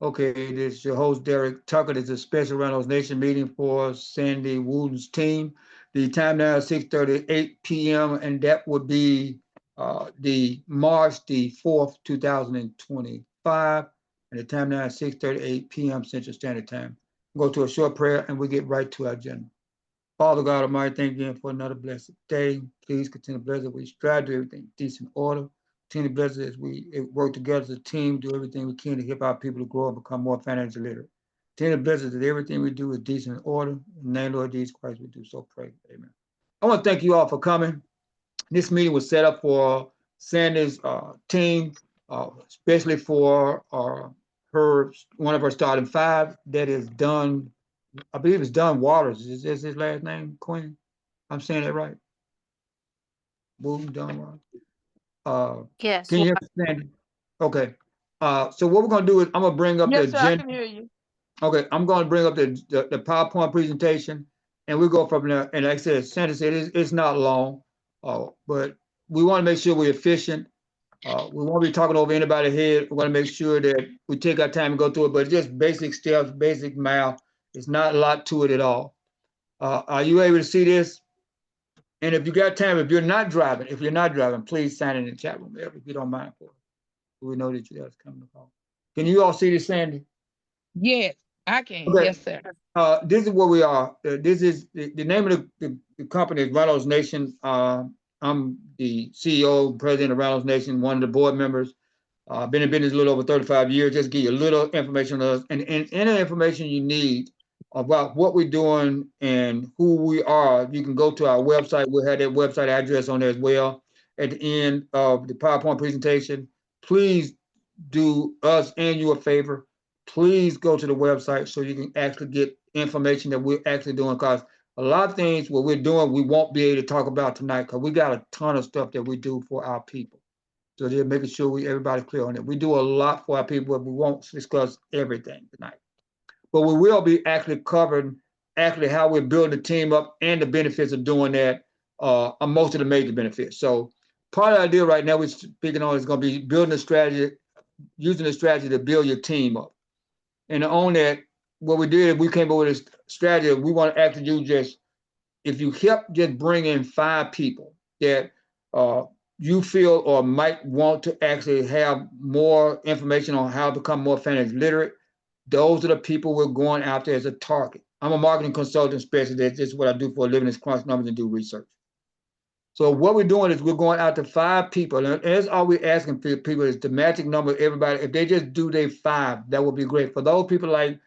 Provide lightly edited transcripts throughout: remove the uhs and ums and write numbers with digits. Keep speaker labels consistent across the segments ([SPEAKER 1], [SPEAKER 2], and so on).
[SPEAKER 1] Okay, this is your host, Darrick Tucker. This is a special Rhinos Nation meeting for Sandy Wooden's team. The time now is 6:38 p.m., and that would be the March the 4th, 2025. And the time now is 6:38 p.m. Central Standard Time. We'll go to a short prayer, and we get right to our agenda. Father God Almighty, thank you again for another blessed day. Please continue to bless us. We strive to do everything in decent order. Continue to bless us as we work together as a team, do everything we can to help our people to grow and become more financially literate. Continue to bless us that everything we do is decent order. In the name of Lord Jesus Christ, we do so pray. Amen. I want to thank you all for coming. This meeting was set up for Sandy's team, especially for her one of her starting five. That is done. I believe it's Don Waters. Is this his last name, Quinn? I'm saying that right. Boom, Don Waters.
[SPEAKER 2] Yes.
[SPEAKER 1] Can you understand? Okay. So what we're gonna do is I'm gonna bring up the
[SPEAKER 3] Yes, sir, I
[SPEAKER 1] agenda.
[SPEAKER 3] can hear you.
[SPEAKER 1] Okay, I'm gonna bring up the PowerPoint presentation, and we'll go from there. And like I said, Sandra said it's not long, but we want to make sure we're efficient. We won't be talking over anybody's head. We want to make sure that we take our time and go through it, but it's just basic steps, basic math. It's not a lot to it at all. Are you able to see this? And if you got time, if you're not driving, please sign in the chat room if you don't mind for it. We know that you guys coming to call. Can you all see this, Sandy?
[SPEAKER 3] Yes, I can.
[SPEAKER 1] Okay.
[SPEAKER 3] Yes, sir.
[SPEAKER 1] This is where we are. This is the name of the company is Rhinos Nation. I'm the CEO, president of Rhinos Nation, one of the board members. Been in business a little over 35 years. Just give you a little information on us and any information you need about what we're doing and who we are. You can go to our website. We'll have that website address on there as well at the end of the PowerPoint presentation. Please do us and you a favor. Please go to the website so you can actually get information that we're actually doing, because a lot of things what we're doing we won't be able to talk about tonight because we got a ton of stuff that we do for our people. So they're making sure everybody's clear on it. We do a lot for our people, but we won't discuss everything tonight. But we will be actually covering actually how we're building the team up and the benefits of doing that on most of the major benefits. So part of the idea right now we're speaking on is going to be building a strategy, using a strategy to build your team up. And on that, what we did, we came up with a strategy. We want to actually do just, if you help just bring in 5 people that uh, you feel or might want to actually have more information on how to become more financially literate, those are the people we're going after as a target. I'm a marketing consultant specialist. This is what I do for a living, is crunch numbers and do research. So what we're doing is we're going out to 5 people, and that's all we're asking for people is the magic number. Everybody, if they just do their 5, that would be great. For those people like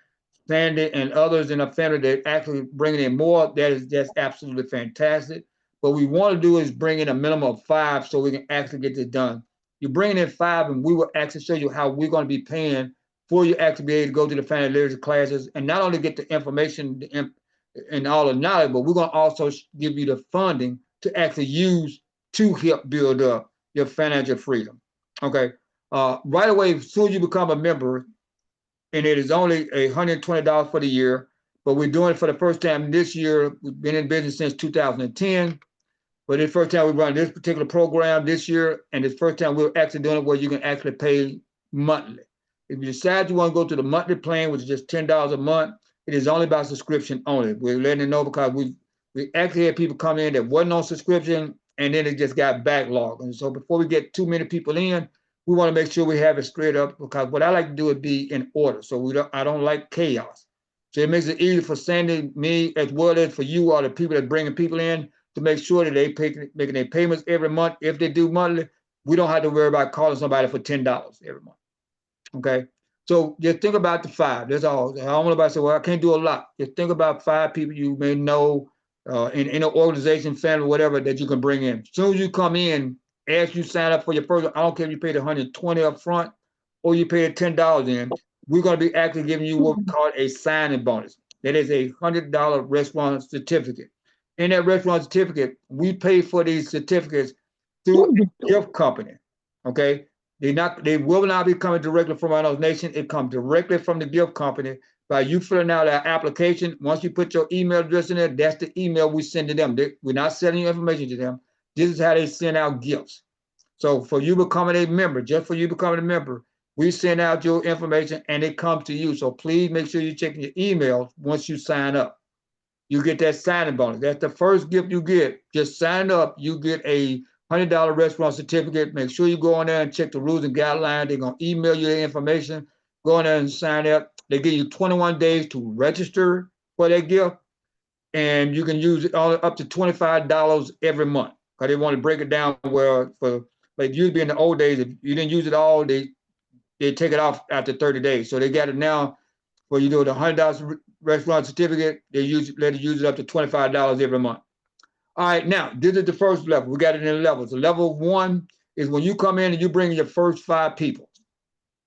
[SPEAKER 1] Sandy and others in our family that actually bringing in more, that is just absolutely fantastic. What we want to do is bring in a minimum of 5 so we can actually get this done. You bring in 5, and we will actually show you how we're going to be paying for you actually be able to go to the family literacy classes and not only get the information and all the knowledge, but we're going to also give you the funding to actually use to help build up your financial freedom. Okay. Right away, as soon as you become a member, and it is only $120 for the year, but we're doing it for the first time this year. We've been in business since 2010, but it's the first time we run this particular program this year, and it's the first time we're actually doing it where you can actually pay monthly. If you decide you want to go to the monthly plan, which is just $10 a month, it is only by subscription only. We're letting you know because we actually had people come in that wasn't on subscription, and then it just got backlogged. And so before we get too many people in, we want to make sure we have it straight up, because what I like to do is be in order. So I don't like chaos. So it makes it easy for Sandy, me, as well as for you, all the people that bringing people in, to make sure that they making their payments every month. If they do monthly, we don't have to worry about calling somebody for $10 every month. Okay. So just think about the 5. That's all. I don't want nobody to say, well, I can't do a lot. Just think about 5 people you may know in an organization, family, whatever, that you can bring in. As soon as you come in, as you sign up for your first, I don't care if you paid $120 up front or you paid $10 in, we're going to be actually giving you what we call a signing bonus. That is a $100 restaurant certificate. In that restaurant certificate, we pay for these certificates through a gift company. Okay. They will not be coming directly from Rhinos Nation. It comes directly from the gift company by you filling out our application. Once you put your email address in there, that's the email we send to them. We're not sending you information to them. This is how they send out gifts. So for you becoming a member, just for you becoming a member, we send out your information and it comes to you. So please make sure you're checking your emails once you sign up. You get that signing bonus. That's the first gift you get. Just sign up. You get a $100 restaurant certificate. Make sure you go on there and check the rules and guidelines. They're going to email you the information. Go on there and sign up. They give you 21 days to register for that gift. And you can use it up to $25 every month. Because they want to break it down where, for like usually in the old days, if you didn't use it all, they take it off after 30 days. So they got it now where you do the $100 restaurant certificate, let you use it up to $25 every month. All right, now, this is the first level. We got it in levels. So level 1 is when you come in and you bring your first 5 people.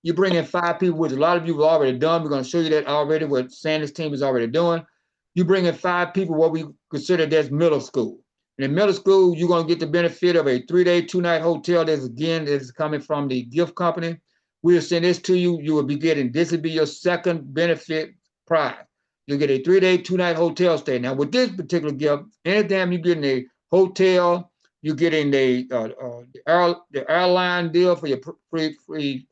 [SPEAKER 1] You bring in 5 people, which a lot of you have already done. We're going to show you that already, what Sandy's team is already doing. You bring in 5 people, what we consider that's middle school. And in middle school, you're going to get the benefit of a 3-day, 2-night hotel. That's, again, is coming from the gift company. We'll send this to you. You will be getting, this will be your second benefit prize. You'll get a 3-day, 2-night hotel stay. Now, with this particular gift, anytime you get in a hotel, you're getting the airline deal for your free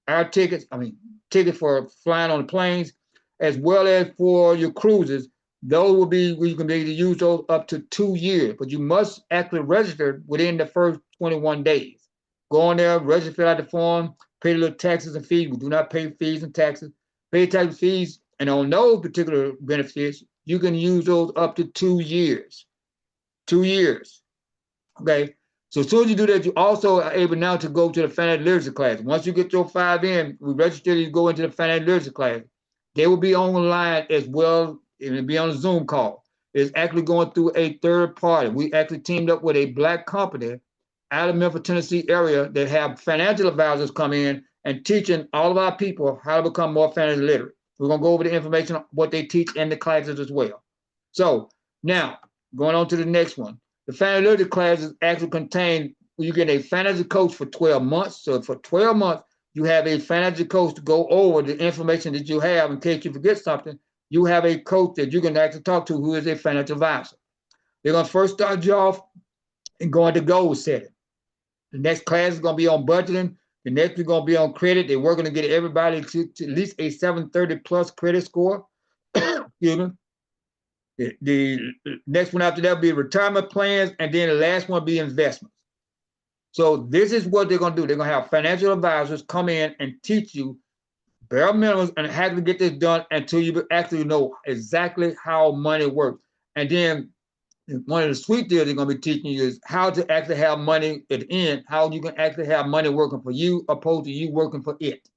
[SPEAKER 1] air tickets. Tickets for flying on the planes, as well as for your cruises. Those will be, you can be able to use those up to 2 years, but you must actually register within the first 21 days. Go on there, register, fill out the form, pay the little taxes and fees. We do not pay fees and taxes. Pay tax fees. And on those particular benefits, you can use those up to 2 years. 2 years. Okay. So as soon as you do that, you also are able now to go to the financial literacy class. Once you get your 5 in, we register you, go into the financial literacy class. They will be online as well. It will be on a Zoom call. It's actually going through a third party. We actually teamed up with a Black company out of Memphis, Tennessee area that have financial advisors come in and teaching all of our people how to become more financially literate. We're going to go over the information on what they teach in the classes as well. So now, going on to the next one. The financial literacy classes actually contain, you get a financial coach for 12 months. So for 12 months, you have a financial coach to go over the information that you have in case you forget something. You have a coach that you can actually talk to who is a financial advisor. They're going to first start you off and go into goal setting. The next class is going to be on budgeting. The next is going to be on credit. They're working to get everybody to at least a 730 plus credit score. Excuse me. The next one after that will be retirement plans, and then the last one will be investments. So this is what they're going to do. They're going to have financial advisors come in and teach you bare minimums and how to get this done until you actually know exactly how money works. And then one of the sweet deals they're going to be teaching you is how to actually have money at the end, how you can actually have money working for you opposed to you working for it.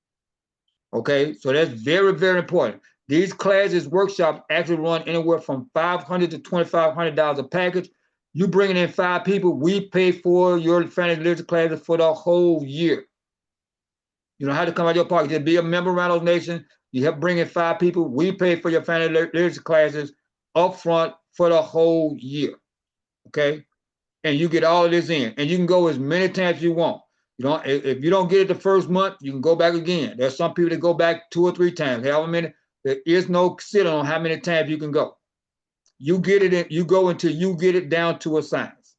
[SPEAKER 1] Okay, so that's very, very important. These classes, workshops actually run anywhere from $500 to $2,500 a package. You bringing in 5 people, we pay for your financial literacy classes for the whole year. You don't have to come out of your pocket. Just be a member of Rhinos Nation. You help bring in 5 people. We pay for your financial literacy classes up front for the whole year. Okay, and you get all of this in, and you can go as many times as you want. You know, if you don't get it the first month, you can go back again. There's some people that go back 2 or 3 times. However many, there is no ceiling on how many times you can go. You get it in, you go until you get it down to a science.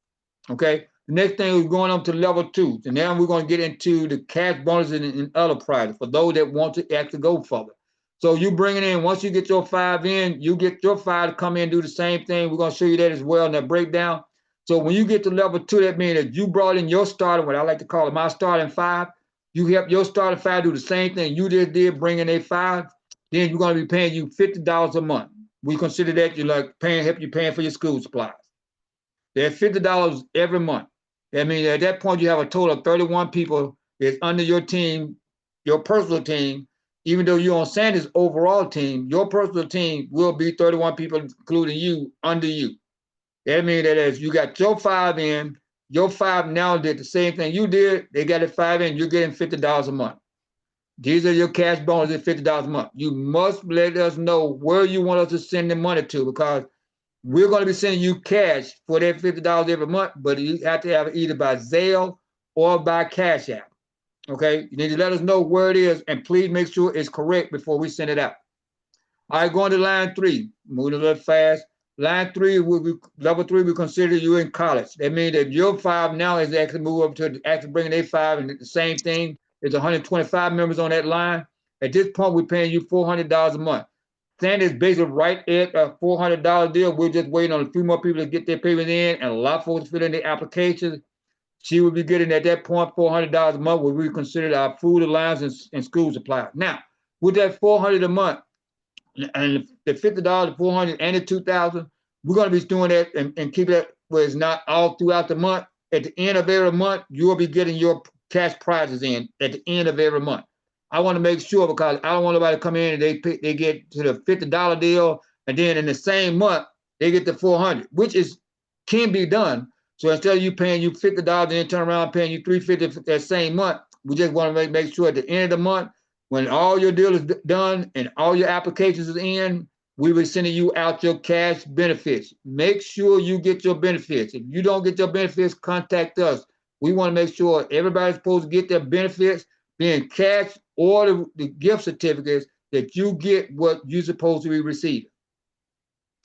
[SPEAKER 1] Okay. The next thing is going up to level 2. And now we're going to get into the cash bonuses and other prizes for those that want to actually go further. So you bring it in, once you get your 5 in, you get your 5 to come in and do the same thing. We're going to show you that as well in that breakdown. So when you get to level 2, that means that you brought in your starter, what I like to call it, my starting 5. You help your starting 5 do the same thing you just did, bring in a 5. Then you're going to be paying you $50 a month. We consider that you're like help you paying for your school supplies. They're $50 every month. That means at that point you have a total of 31 people that's under your team, your personal team. Even though you're on Sandy's overall team, your personal team will be 31 people, including you, under you. That means that as you got your 5 in, your 5 now did the same thing you did. They got it 5 in, you're getting $50 a month. These are your cash bonuses, $50 a month. You must let us know where you want us to send the money to, because we're going to be sending you cash for that $50 every month, but you have to have it either by Zelle or by Cash App. Okay, you need to let us know where it is, and please make sure it's correct before we send it out. All right, going to line 3, moving a little fast. Line 3, level 3, we consider you in college. That means that your 5 now is actually move up to actually bringing a 5 and the same thing. There's 125 members on that line. At this point, we're paying you $400 a month. Sandy is basically right at a $400 deal. We're just waiting on a few more people to get their payments in and a lot of folks to fill in their applications. She will be getting at that point $400 a month, where we consider our food allowance and school supplies. Now, with that $400 a month and the $50, the $400, and the $2,000, we're going to be doing that and keep it where it's not all throughout the month. At the end of every month, you will be getting your cash prizes in at the end of every month. I want to make sure, because I don't want nobody to come in and they get to the $50 deal, and then in the same month they get the $400, which can be done. So instead of you paying you $50 and then turn around paying you $350 that same month, we just want to make sure at the end of the month, when all your deal is done and all your applications is in, we will be sending you out your cash benefits. Make sure you get your benefits. If you don't get your benefits, contact us. We want to make sure everybody's supposed to get their benefits, being cash or the gift certificates, that you get what you're supposed to be receiving.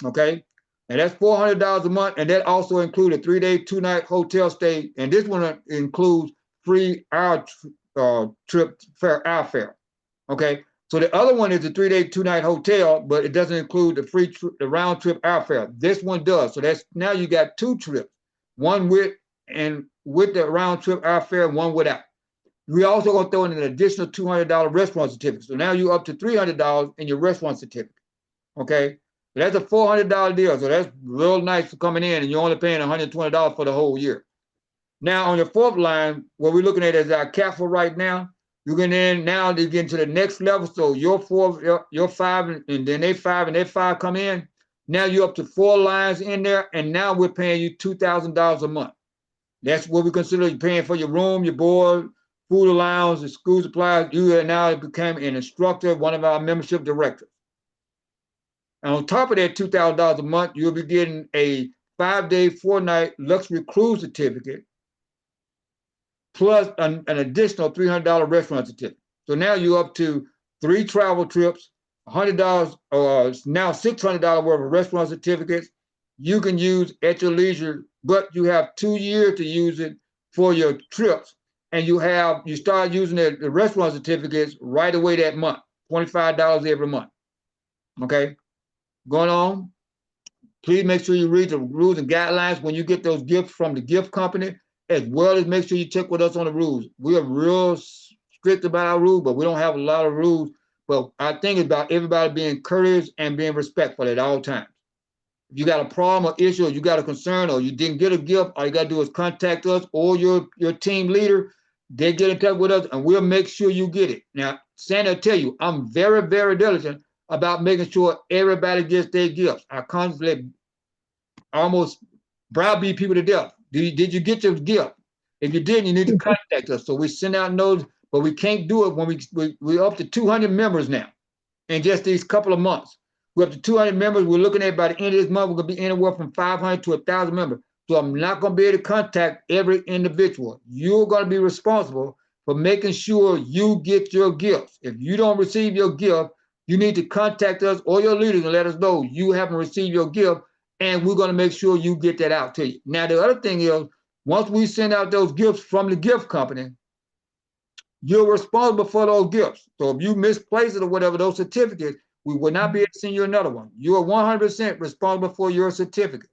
[SPEAKER 1] Okay? And that's $400 a month, and that also includes a 3-day, 2-night hotel stay. And this one includes free trip airfare. Okay? So the other one is a 3-day, 2-night hotel, but it doesn't include the round trip airfare. This one does. So that's now you got 2 trips, one with the round trip airfare, and one without. We also gonna throw in an additional $200 restaurant certificate. So now you're up to $300 in your restaurant certificate. Okay, so that's a $400 deal. So that's real nice for coming in, and you're only paying $120 for the whole year. Now on your fourth line, what we're looking at is our cap for right now. You're getting in now to get to the next level. So your 4, your 5, and then they 5 and their 5 come in. Now you're up to 4 lines in there, and now we're paying you $2,000 a month. That's what we consider you paying for your room, your board, food allowance, and school supplies. You are now become an instructor, one of our membership directors. And on top of that $2,000 a month, you'll be getting a 5-day, 4-night luxury cruise certificate, plus an additional $300 restaurant certificate. So now you're up to 3 travel trips, $100, or now $600 worth of restaurant certificates you can use at your leisure, but you have 2 years to use it for your trips. And you start using the restaurant certificates right away that month, $25 every month. Okay, going on. Please make sure you read the rules and guidelines when you get those gifts from the gift company, as well as make sure you check with us on the rules. We are real strict about our rules, but we don't have a lot of rules. But I think it's about everybody being courteous and being respectful at all times. If you got a problem or issue, or you got a concern, or you didn't get a gift, all you got to do is contact us or your team leader. They get in touch with us, and we'll make sure you get it. Now, Sandy will tell you, I'm very, very diligent about making sure everybody gets their gifts. I constantly almost browbeat people to death. Did you get your gift? If you didn't, you need to contact us. So we send out notes, but we can't do it when we're up to 200 members now in just these couple of months. We're up to 200 members. We're looking at by the end of this month, we're going to be anywhere from 500 to 1,000 members. So I'm not going to be able to contact every individual. You're going to be responsible for making sure you get your gifts. If you don't receive your gift, you need to contact us or your leaders and let us know you haven't received your gift, and we're going to make sure you get that out to you. Now, the other thing is, once we send out those gifts from the gift company, you're responsible for those gifts. So if you misplace it or whatever, those certificates, we will not be able to send you another one. You are 100% responsible for your certificate.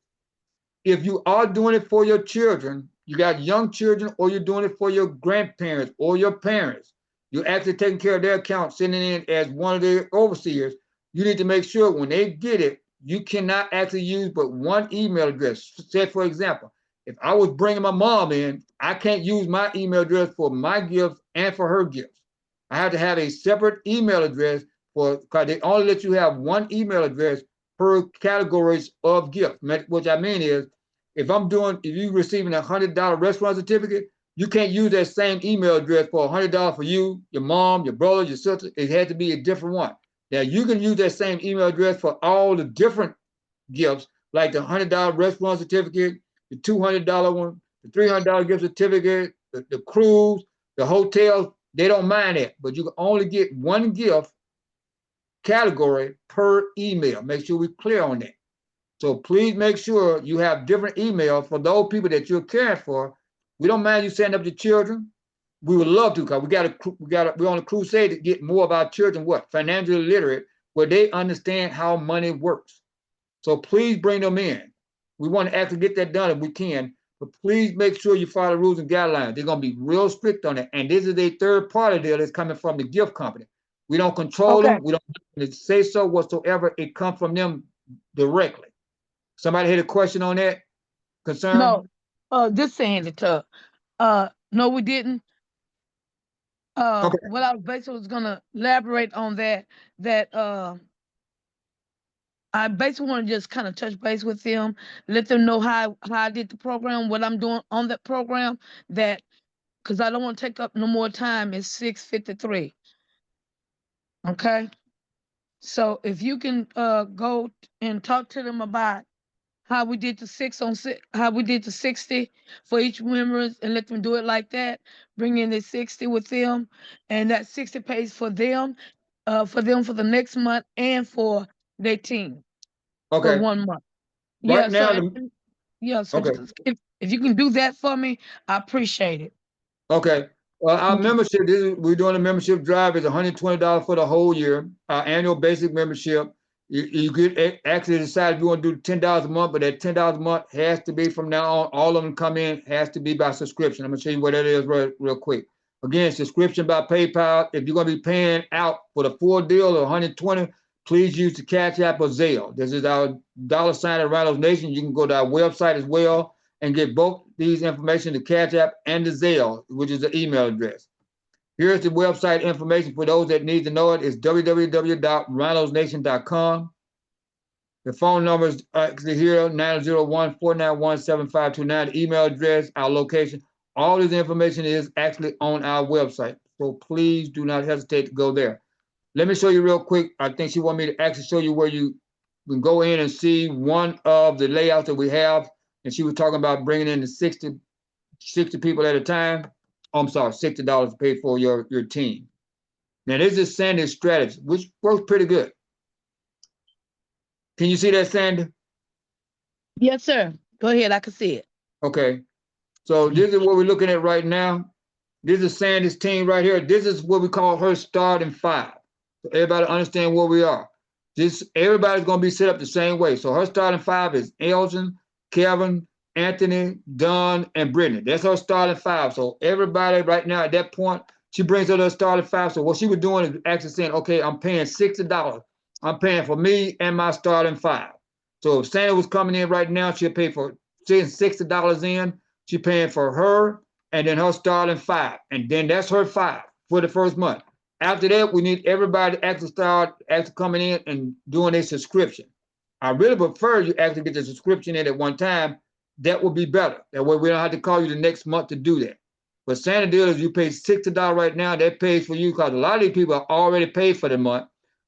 [SPEAKER 1] If you are doing it for your children, you got young children, or you're doing it for your grandparents or your parents, you're actually taking care of their account, sending in as one of the overseers, you need to make sure when they get it, you cannot actually use but one email address. Say, for example, if I was bringing my mom in, I can't use my email address for my gifts and for her gifts. I have to have a separate email address because they only let you have one email address per categories of gift. Which I mean is, if you're receiving a $100 restaurant certificate, you can't use that same email address for $100 for you, your mom, your brother, your sister. It had to be a different one. Now you can use that same email address for all the different gifts, like the $100 restaurant certificate, the $200 one, the $300 gift certificate, the cruise, the hotel. They don't mind that, but you can only get one gift category per email. Make sure we're clear on that. So please make sure you have different emails for those people that you're caring for. We don't mind you setting up your children. we would love to, because we're on a crusade to get more of our children financially literate, where they understand how money works. So please bring them in. We want to actually get that done if we can, but please make sure you follow the rules and guidelines. They're going to be real strict on it. And this is a third party deal that's coming from the gift company. We don't control them. We don't say so whatsoever. It comes from them directly. Somebody had a question on that? Concern?
[SPEAKER 3] No, this Sandy Tuck. No, we didn't.
[SPEAKER 1] Okay.
[SPEAKER 3] What I basically was gonna elaborate on that I basically want to just kind of touch base with them, let them know how I did the program, what I'm doing on that program, that because I don't want to take up no more time. It's 6:53. Okay. So if you can go and talk to them about how we did the 6 on 6, how we did the 60 for each member, and let them do it like that. Bring in the 60 with them, and that 60 pays for them for the next month and for their team for
[SPEAKER 1] Okay.
[SPEAKER 3] 1 month. Yeah.
[SPEAKER 1] Right now,
[SPEAKER 3] So
[SPEAKER 1] okay.
[SPEAKER 3] if you can do that for me, I appreciate it.
[SPEAKER 1] Okay. Well, our
[SPEAKER 3] Okay.
[SPEAKER 1] membership, we're doing a membership drive. It's $120 for the whole year. Our annual basic membership. You could actually decide if you want to do $10 a month, but that $10 a month has to be from now on. All of them come in, has to be by subscription. I'm going to show you what that is real quick. Again, subscription by PayPal. If you're going to be paying out for the full deal of 120, please use the Cash App or Zelle. This is our $ at Rhinos Nation. You can go to our website as well and get both these information, the Cash App and the Zelle, which is the email address. Here's the website information for those that need to know it. It's www.rhinosnation.com. The phone number is actually here, 901-491-7529. The email address, our location. All this information is actually on our website. So please do not hesitate to go there. Let me show you real quick. I think she wanted me to actually show you where you can go in and see one of the layouts that we have. And she was talking about bringing in the 60 people at a time. Oh, I'm sorry, $60 to pay for your team. Now, this is Sandy's strategy, which works pretty good. Can you see that, Sandy?
[SPEAKER 3] Yes, sir. Go ahead. I can see it.
[SPEAKER 1] Okay. So this is what we're looking at right now. This is Sandy's team right here. This is what we call her starting five. So everybody understand where we are. Everybody's going to be set up the same way. So her starting five is Elgin, Kevin, Anthony, Don, and Brittany. That's her starting five. So everybody right now at that point, she brings her to starting five. So what she was doing is actually saying, okay, I'm paying $60. I'm paying for me and my starting five. So if Sandy was coming in right now, she'll pay for $60 in. She's paying for her and then her starting five. And then that's her five for the first month. After that, we need everybody to actually start coming in and doing a subscription. I really prefer you actually get the subscription in at one time. That would be better. That way we don't have to call you the next month to do that. But Sandy deal is you pay $60 right now. That pays for you because a lot of these people are already paid for the month.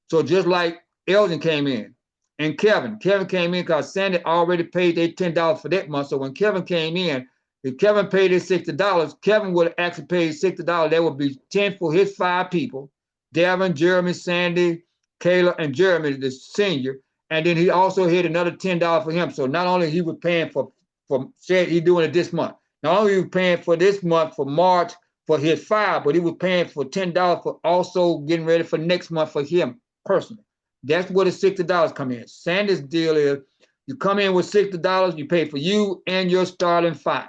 [SPEAKER 1] So just like Elgin came in and Kevin came in because Sandy already paid their $10 for that month. So when Kevin came in, if Kevin paid his $60, Kevin would have actually paid $60. That would be 10 for his 5 people. Devin, Jeremy, Sandy, Kayla, and Jeremy, the senior. And then he also had another $10 for him. So not only he was paying for said he's doing it this month. Not only he was paying for this month for March for his 5, but he was paying for $10 for also getting ready for next month for him personally. That's where the $60 come in. Sandy's deal is you come in with $60, you pay for you and your starting 5.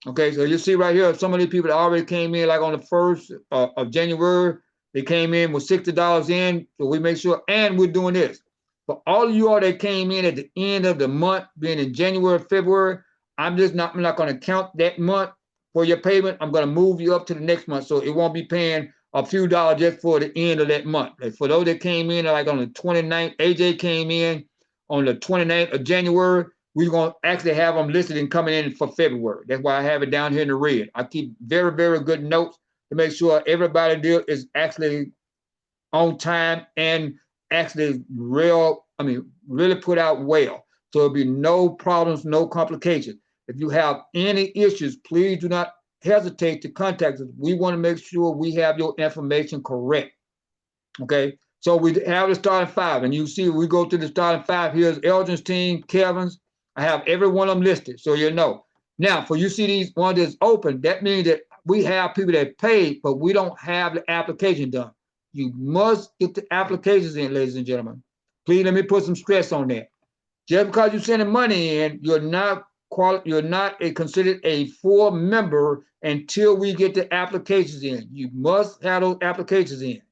[SPEAKER 1] Okay, so you see right here, some of these people that already came in like on the 1st of January, they came in with $60 in, so we make sure, and we're doing this. For all of you all that came in at the end of the month, being in January, February, I'm not going to count that month for your payment. I'm going to move you up to the next month, so it won't be paying a few dollars just for the end of that month. Like for those that came in like on the 29th, AJ came in on the 29th of January, we're going to actually have them listed and coming in for February. That's why I have it down here in the red. I keep very, very good notes to make sure everybody deal is actually on time and actually really put out well. So there'll be no problems, no complications. If you have any issues, please do not hesitate to contact us. We want to make sure we have your information correct. Okay, so we have the starting 5, and you see we go to the starting 5. Here's Elgin's team, Kevin's. I have every one of them listed, so you know. Now, for you see these ones that's open, that means that we have people that paid, but we don't have the application done. You must get the applications in, ladies and gentlemen. Please let me put some stress on that. Just because you're sending money in, you're not considered a full member until we get the applications in. You must have those applications in.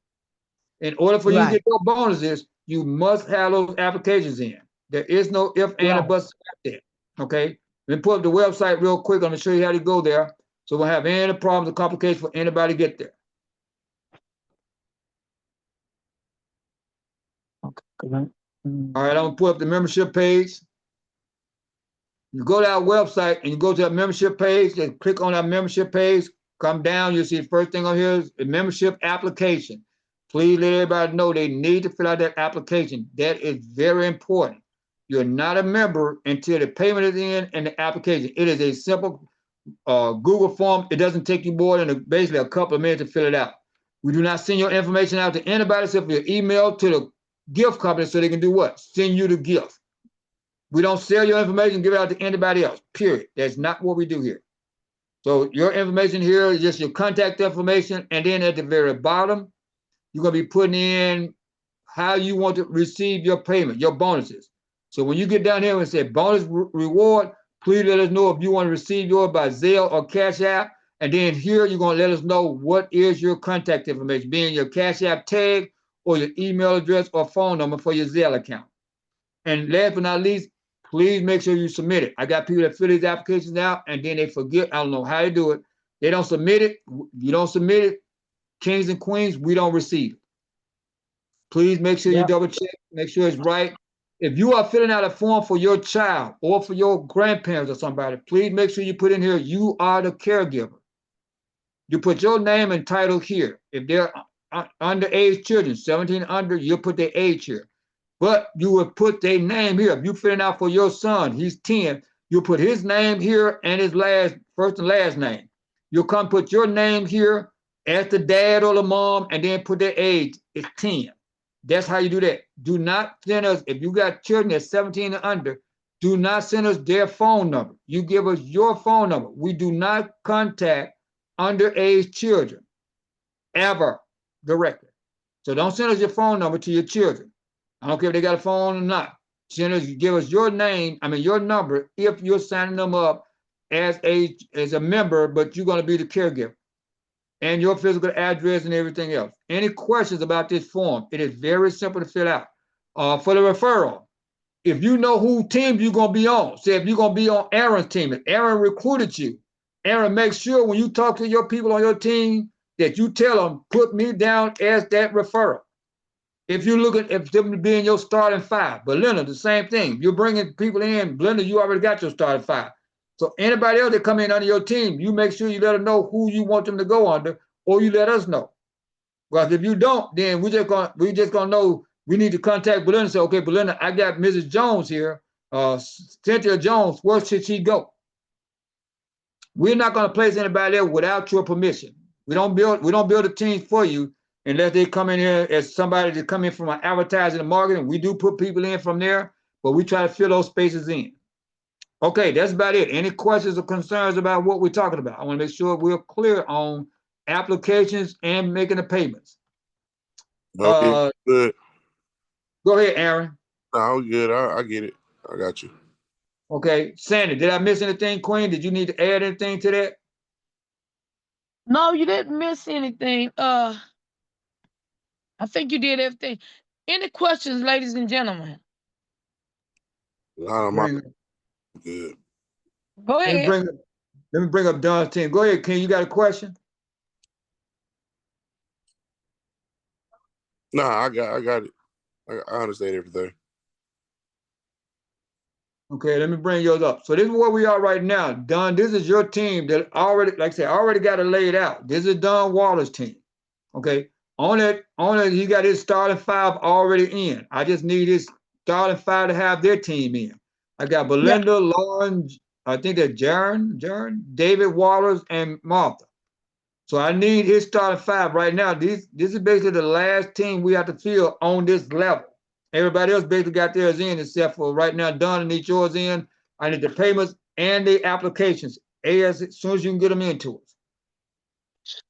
[SPEAKER 1] In order for you to get your bonuses, you must have those applications in. There is no if, and, or buts there. Okay. Let me pull up the website real quick. I'm gonna show you how to go there. So we won't have any problems or complications for anybody to get there. Okay. All right, I'm gonna pull up the membership page. You go to our website and you go to our membership page, just click on our membership page, come down, you'll see the first thing on here is the membership application. Please let everybody know they need to fill out that application. That is very important. You're not a member until the payment is in and the application. It is a simple Google form. It doesn't take you more than basically a couple of minutes to fill it out. We do not send your information out to anybody except for your email to the gift company so they can do what? Send you the gift. We don't sell your information, give it out to anybody else, period. That's not what we do here. So your information here is just your contact information. And then at the very bottom, you're going to be putting in how you want to receive your payment, your bonuses. So when you get down here and say bonus reward, please let us know if you want to receive yours by Zelle or Cash App. And then here, you're going to let us know what is your contact information, being your Cash App tag or your email address or phone number for your Zelle account. And last but not least, please make sure you submit it. I got people that fill these applications out and then they forget. I don't know how to do it. They don't submit it. You don't submit it. Kings and queens, we don't receive it. Please make sure you double check, make sure it's right. If you are filling out a form for your child or for your grandparents or somebody, please make sure you put in here, you are the caregiver. You put your name and title here. If they're underage children, 17 under, you'll put their age here. But you will put their name here. If you're filling out for your son, he's 10, you'll put his name here and his first and last name. You'll come put your name here as the dad or the mom and then put their age, it's 10. That's how you do that. Do not send us, if you got children that's 17 and under, do not send us their phone number. You give us your phone number. We do not contact underage children, ever, directly. So don't send us your phone number to your children. I don't care if they got a phone or not. Send us, give us your name, your number, if you're signing them up as a member, but you're gonna be the caregiver. And your physical address and everything else. Any questions about this form? It is very simple to fill out. For the referral, if you know who team you're gonna be on, say if you're gonna be on Aaron's team, if Aaron recruited you, Aaron, make sure when you talk to your people on your team that you tell them, put me down as that referral. If you look at them being your starting five, Belinda, the same thing. You're bringing people in, Belinda, you already got your starting five. So anybody else that come in under your team, you make sure you let them know who you want them to go under, or you let us know. Because if you don't, then we just gonna know we need to contact Belinda and say, okay, Belinda, I got Mrs. Jones here, Cynthia Jones, where should she go? We're not gonna place anybody there without your permission. We don't build a team for you unless they come in here as somebody to come in from our advertising and marketing. We do put people in from there, but we try to fill those spaces in. Okay, that's about it. Any questions or concerns about what we're talking about? I want to make sure we're clear on applications and making the payments.
[SPEAKER 4] Okay, good.
[SPEAKER 1] Go ahead, Aaron.
[SPEAKER 4] No, good. I get it. I got you.
[SPEAKER 1] Okay, Sandy, did I miss anything, Queen? Did you need to add anything to that?
[SPEAKER 3] No, you didn't miss anything. I think you did everything. Any questions, ladies and gentlemen?
[SPEAKER 4] Good.
[SPEAKER 3] Go ahead.
[SPEAKER 1] Let me bring up Don's team. Go ahead, King. You got a question?
[SPEAKER 4] No, I got it. I understand everything.
[SPEAKER 1] Okay, let me bring yours up. So this is where we are right now. Don, this is your team that already, like I said, already got it laid out. This is Don Waller's team. Okay. On it, he got his starting five already in. I just need his starting five to have their team in. I got Belinda, Lauren, I think that Jaron, David Waters, and Martha. So I need his starting five right now. This is basically the last team we have to fill on this level. Everybody else basically got theirs in except for right now, Don, I need yours in. I need the payments and the applications as soon as you can get them into us.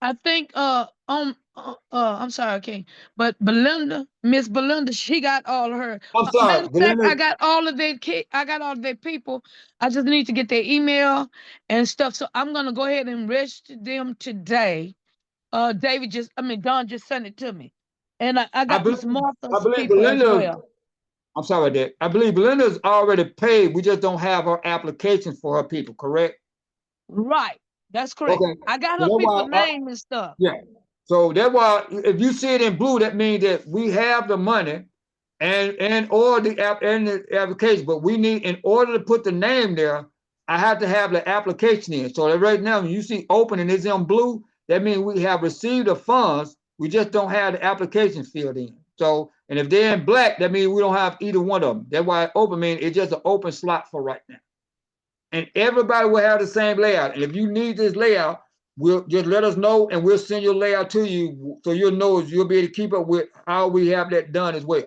[SPEAKER 3] I think I'm sorry, King, but Miss Belinda, she got all of her.
[SPEAKER 1] I'm
[SPEAKER 3] Matter
[SPEAKER 1] sorry,
[SPEAKER 3] of fact, I
[SPEAKER 1] Belinda.
[SPEAKER 3] got all of their people. I just need to get their email and stuff. So I'm gonna go ahead and register them today. Don just sent it to me. And I got Miss
[SPEAKER 1] I
[SPEAKER 3] Martha's
[SPEAKER 1] believe
[SPEAKER 3] people as
[SPEAKER 1] Belinda.
[SPEAKER 3] well.
[SPEAKER 1] I'm sorry, Dick. I believe Belinda's already paid. We just don't have her application for her people, correct?
[SPEAKER 3] Right. That's correct.
[SPEAKER 1] Okay.
[SPEAKER 3] I got
[SPEAKER 1] So
[SPEAKER 3] her
[SPEAKER 1] that's
[SPEAKER 3] people
[SPEAKER 1] why
[SPEAKER 3] name and stuff.
[SPEAKER 1] yeah. So that's why if you see it in blue, that means that we have the money and or the app and the application, but we need, in order to put the name there, I have to have the application in. So that right now, when you see open and it's in blue, that means we have received the funds. We just don't have the application filled in. So, and if they're in black, that means we don't have either one of them. That's why open means it's just an open slot for right now. And everybody will have the same layout. And if you need this layout, we'll just let us know and we'll send your layout to you so you'll know, you'll be able to keep up with how we have that done as well.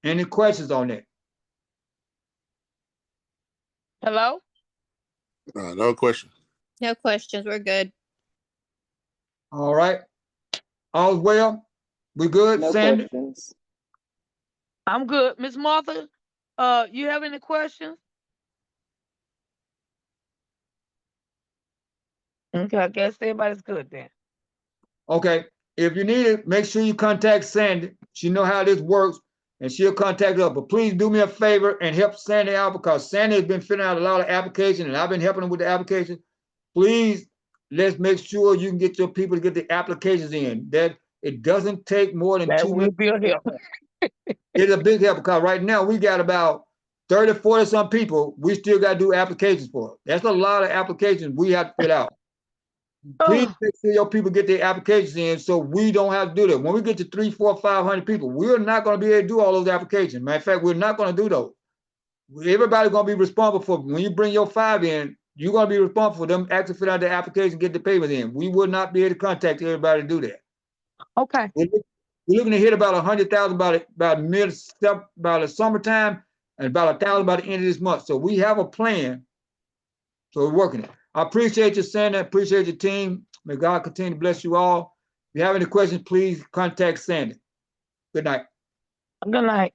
[SPEAKER 1] Any questions on that?
[SPEAKER 3] Hello?
[SPEAKER 4] No question.
[SPEAKER 2] No questions. We're good.
[SPEAKER 1] All right. All's well? We good,
[SPEAKER 5] No
[SPEAKER 1] Sandy?
[SPEAKER 5] questions.
[SPEAKER 3] I'm good. Miss Martha, you have any questions? Okay, I guess everybody's good then.
[SPEAKER 1] Okay. If you need it, make sure you contact Sandy. She know how this works and she'll contact us. But please do me a favor and help Sandy out, because Sandy has been filling out a lot of applications and I've been helping them with the application. Please, let's make sure you can get your people to get the applications in. That it doesn't take more than
[SPEAKER 3] That
[SPEAKER 1] 2 minutes.
[SPEAKER 3] will be a help.
[SPEAKER 1] It's a big help because right now we got about 30, 40 some people we still got to do applications for. That's a lot of applications we have to fill out. Please make sure your people get their applications in so we don't have to do that. When we get to 300, 400, 500 people, we're not going to be able to do all those applications. Matter of fact, we're not going to do those. Everybody's going to be responsible for, when you bring your 5 in, you're going to be responsible for them actually fill out the application, get the papers in. We will not be able to contact everybody to do that.
[SPEAKER 3] Okay.
[SPEAKER 1] We're looking to hit about 100,000 about the summertime and about 1,000 by the end of this month. So we have a plan. So we're working it. I appreciate you, Sandy. I appreciate your team. May God continue to bless you all. If you have any questions, please contact Sandy. Good night.
[SPEAKER 3] Good night.